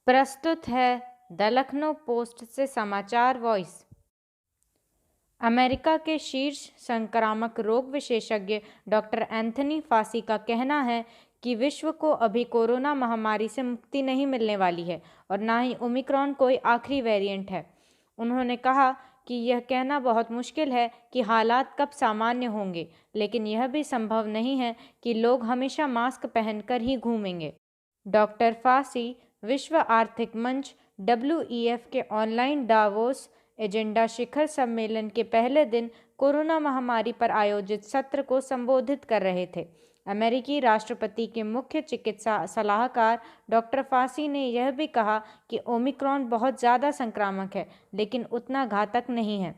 प्रस्तुत है the Lucknow post से समाचार वॉइस। अमेरिका के शीर्ष संक्रामक रोग विशेषज्ञ डॉक्टर एंथनी फासी का कहना है कि विश्व को अभी कोरोना महामारी से मुक्ति नहीं मिलने वाली है और ना ही ओमिक्रॉन कोई आखिरी वेरिएंट है। उन्होंने कहा कि यह कहना बहुत मुश्किल है कि हालात कब सामान्य होंगे, लेकिन यह भी संभव नहीं है कि लोग हमेशा मास्क पहनकर ही घूमेंगे। डॉक्टर फासी विश्व आर्थिक मंच WEF के ऑनलाइन डावोस एजेंडा शिखर सम्मेलन के पहले दिन कोरोना महामारी पर आयोजित सत्र को संबोधित कर रहे थे। अमेरिकी राष्ट्रपति के मुख्य चिकित्सा सलाहकार डॉक्टर फासी ने यह भी कहा कि ओमिक्रॉन बहुत ज़्यादा संक्रामक है, लेकिन उतना घातक नहीं है।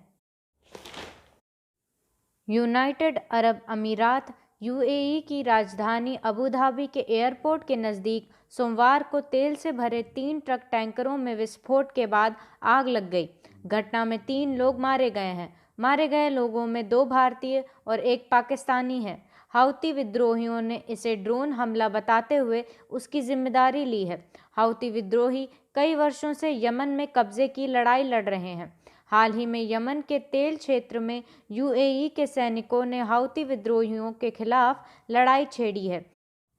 यूनाइटेड अरब अमीरात UAE की राजधानी अबू धाबी के एयरपोर्ट के नज़दीक सोमवार को तेल से भरे 3 ट्रक टैंकरों में विस्फोट के बाद आग लग गई। घटना में 3 लोग मारे गए हैं। मारे गए लोगों में 2 भारतीय और 1 पाकिस्तानी है। हाउती विद्रोहियों ने इसे ड्रोन हमला बताते हुए उसकी जिम्मेदारी ली है। हाउती विद्रोही कई वर्षों से यमन में कब्जे की लड़ाई लड़ रहे हैं। हाल ही में यमन के तेल क्षेत्र में UAE के सैनिकों ने हाउती विद्रोहियों के खिलाफ लड़ाई छेड़ी है।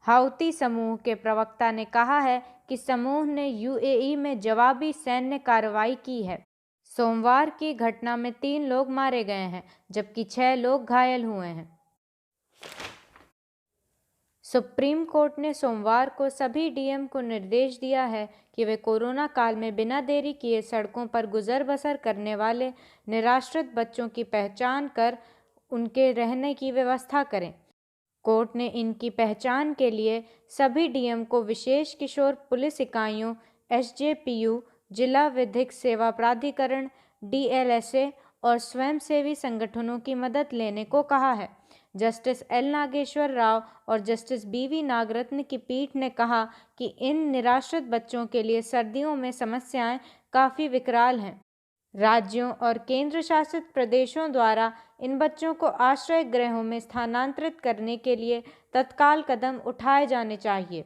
हाउती समूह के प्रवक्ता ने कहा है कि समूह ने UAE में जवाबी सैन्य कार्रवाई की है। सोमवार की घटना में 3 लोग मारे गए हैं, जबकि 6 लोग घायल हुए हैं। सुप्रीम कोर्ट ने सोमवार को सभी DM को निर्देश दिया है कि वे कोरोना काल में बिना देरी किए सड़कों पर गुजर बसर करने वाले निराश्रित बच्चों की पहचान कर उनके रहने की व्यवस्था करें। कोर्ट ने इनकी पहचान के लिए सभी DM को विशेष किशोर पुलिस इकाइयों SJPU, जिला विधिक सेवा प्राधिकरण DLSA और स्वयंसेवी संगठनों की मदद लेने को कहा है। जस्टिस L नागेश्वर राव और जस्टिस BV नागरत्न की पीठ ने कहा कि इन निराश्रित बच्चों के लिए सर्दियों में समस्याएं काफ़ी विकराल हैं। राज्यों और केंद्र शासित प्रदेशों द्वारा इन बच्चों को आश्रय गृहों में स्थानांतरित करने के लिए तत्काल कदम उठाए जाने चाहिए।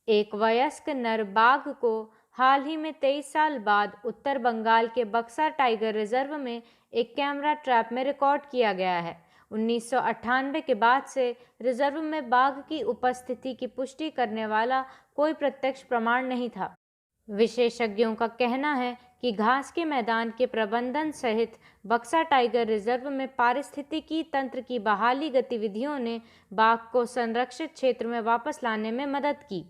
एक वयस्क नर बाघ को हाल ही में 23 साल बाद उत्तर बंगाल के बक्सा टाइगर रिजर्व में एक कैमरा ट्रैप में रिकॉर्ड किया गया है। 1998 के बाद से रिजर्व में बाघ की उपस्थिति की पुष्टि करने वाला कोई प्रत्यक्ष प्रमाण नहीं था। विशेषज्ञों का कहना है कि घास के मैदान के प्रबंधन सहित बक्सा टाइगर रिजर्व में पारिस्थितिकी तंत्र की बहाली गतिविधियों ने बाघ को संरक्षित क्षेत्र में वापस लाने में मदद की।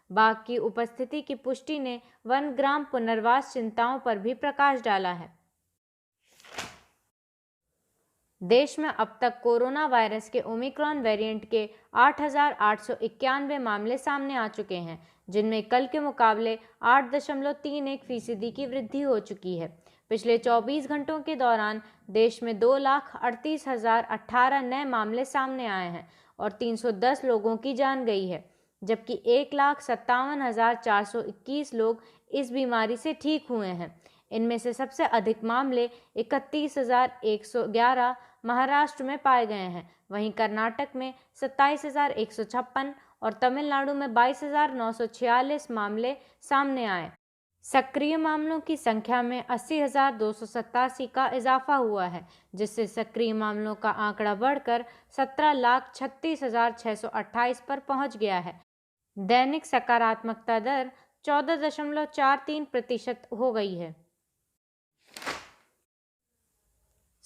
बाघ की उपस्थिति की पुष्टि ने वनग्राम पुनर्वास चिंताओं पर भी प्रकाश डाला है। देश में अब तक कोरोना वायरस के ओमिक्रॉन वेरिएंट के 8,891 मामले सामने आ चुके हैं, जिनमें कल के मुकाबले 8.31% की वृद्धि हो चुकी है। पिछले 24 घंटों के दौरान देश में 2,38,018 नए मामले सामने आए हैं और 310 लोगों की जान गई है, जबकि 1,57,421 लोग इस बीमारी से ठीक हुए हैं। इनमें से सबसे अधिक मामले 31,111 महाराष्ट्र में पाए गए हैं। वहीं कर्नाटक में 27,156 और तमिलनाडु में 22,946 मामले सामने आए। सक्रिय मामलों की संख्या में 80,287 का इजाफा हुआ है, जिससे सक्रिय मामलों का आंकड़ा बढ़कर 17,36,628 पर पहुंच गया है। दैनिक सकारात्मकता दर 14.43% हो गई है।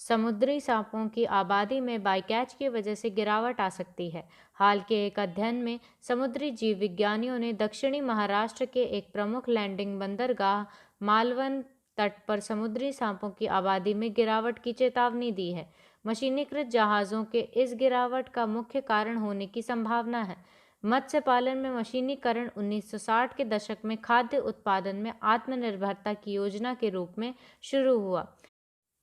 समुद्री सांपों की आबादी में बाइकैच की वजह से गिरावट आ सकती है। हाल के एक अध्ययन में समुद्री जीव विज्ञानियों ने दक्षिणी महाराष्ट्र के एक प्रमुख लैंडिंग बंदरगाह मालवण तट पर समुद्री सांपों की आबादी में गिरावट की चेतावनी दी है। मशीनीकृत जहाज़ों के इस गिरावट का मुख्य कारण होने की संभावना है। मत्स्य पालन में मशीनीकरण 1960 के दशक में खाद्य उत्पादन में आत्मनिर्भरता की योजना के रूप में शुरू हुआ।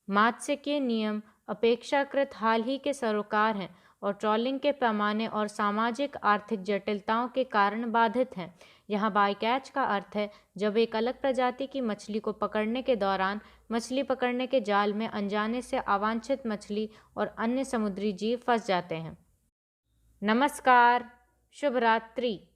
मात्स्यिकी नियम अपेक्षाकृत हाल ही के सरोकार हैं और ट्रॉलिंग के पैमाने और सामाजिक आर्थिक जटिलताओं के कारण बाधित हैं। यहाँ बाइकैच का अर्थ है जब एक अलग प्रजाति की मछली को पकड़ने के दौरान मछली पकड़ने के जाल में अनजाने से अवांछित मछली और अन्य समुद्री जीव फंस जाते हैं। नमस्कार, शुभ रात्रि।